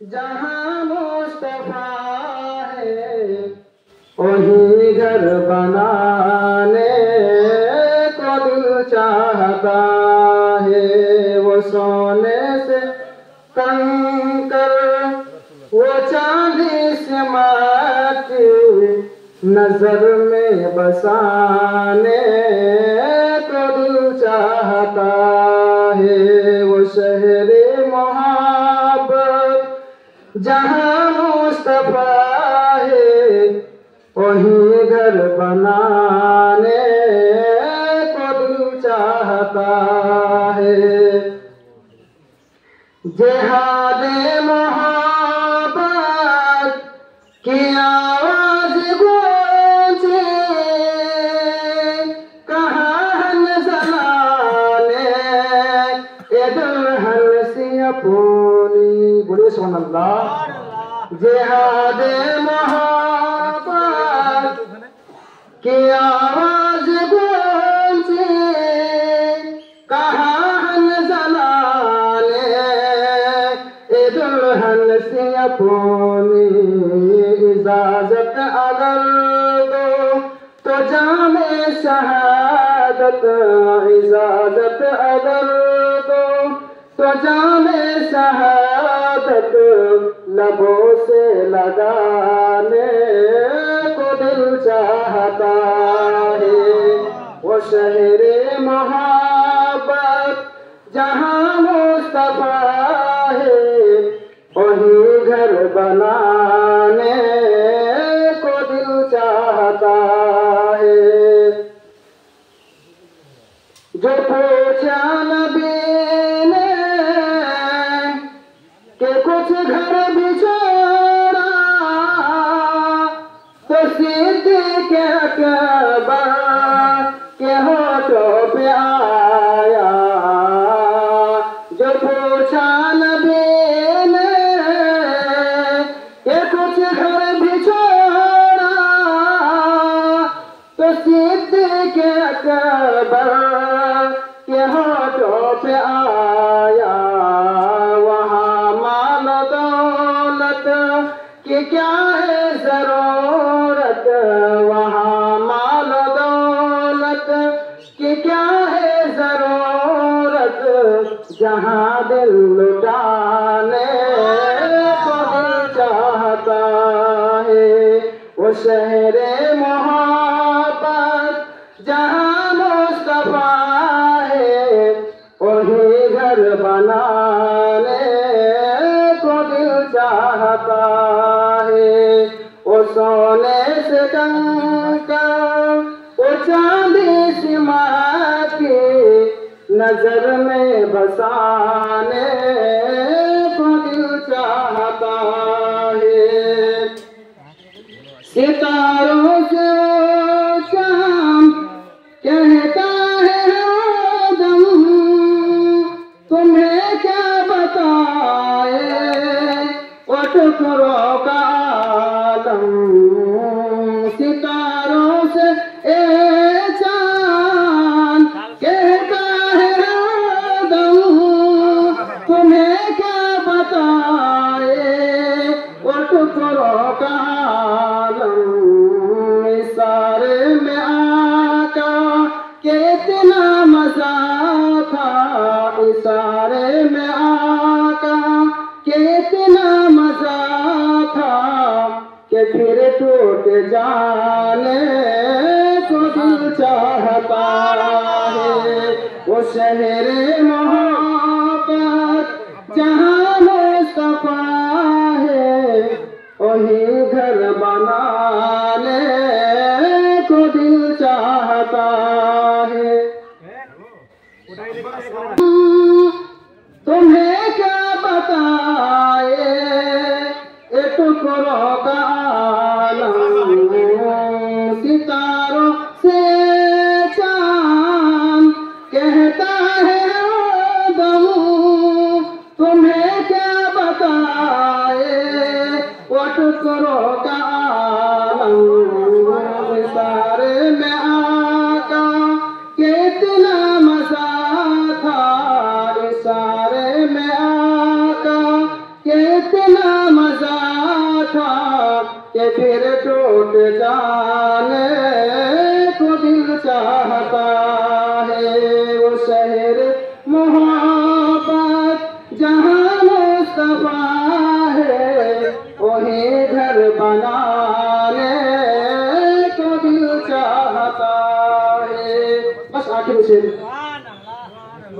जहाँ मुस्तफा है वही घर बनाने को दिल चाहता है। वो सोने से कंकर वो चांदी से माटी नजर में बसाने को दिल चाहता है। वो शहरे मोहब्बत जहाँ मुस्तफा है वही घर बनाने को दिल चाहता है। जिहादे मोहब्बत की आवाज गूंजे कहाँ ज़माने ए दुल्हन सी अपनी। बोलिए सुभान अल्लाह। जिहादे मोहब्बत की आवाज गूंजे कहाँ ज़माने ए दुल्हन सी अपनी। इजाजत अगर दो तो जामे शहादत, इजाजत अगर दो तो जामे शहादत लबों से लगाने को दिल चाहता है। वो शहरे मोहब्बत जहाँ मुस्तफा है वही घर बनाने को दिल चाहता है। जो पूछा नबी ने कि कुछ घर भी छोड़ा तो सिद्दीक़ अकबर के होठों पे आया। जो पूछा नबी ने कि कुछ घर भी छोड़ा तो सिद्दीक़ अकबर के होठों पे आया। वहाँ माल दौलत की क्या है जरूरत, वहाँ माल दौलत की क्या है जरूरत, जहाँ दिल लुटाने को दिल चाहता है। वो शहरे मोहब्बत जहाँ मुस्तफा है वही घर बनाने को दिल चाहता है। वो सोने से कंकर वो चांदी सी माटी नजर में बसाने को दिल चाहता है। सितारों से शाम कहता है हरदम तुम्हें क्या बताए वो टुकड़ों का आलम। सितारों से ए चांद कहता है हरदम तुम्हें क्या बताए वो टुकड़ों का आलम। इशारे में आका के इतना मजा था, इशारे में आका के इतना मजा था कि फिर टूट जाने को दिल चाहता है। वो शहरे मोहब्बत जहाँ मुस्तफा है वही घर बनाने को दिल चाहता है। तुम्हें क्या बताए ए टुकड़ों का आलम। सितारों से चांद कहता है हरदम तुम्हें क्या बताए वो टुकड़ों का आलम। इशारे में आका कितना मजा था, इशारे में आका के इतना मजा था कि फिर टूट जाने को दिल चाहता है। वो शहर मोहब्बत जहाँ मुस्तफा है, वही घर बनाने को दिल चाहता है। बस आखिर शेर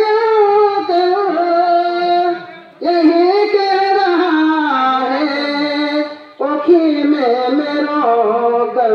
गाकर यही कह रहा है ओखी में रोकर।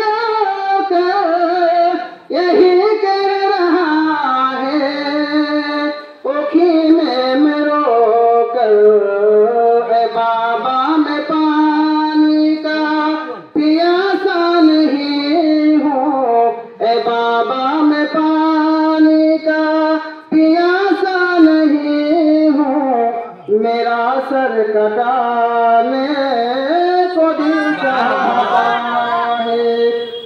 गाकर यही कह रहा है ओखी बाबा मैं पानी का प्यासा नहीं हूँ, ए बाबा मैं पानी का प्यासा नहीं हूँ, मेरा सर कटाने को दिल चाहता है।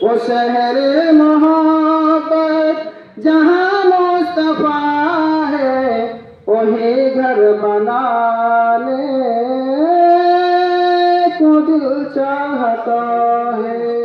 वो शहर मोहब्बत जहाँ मुस्तफा है, वही घर बनाने को दिल चाहता है।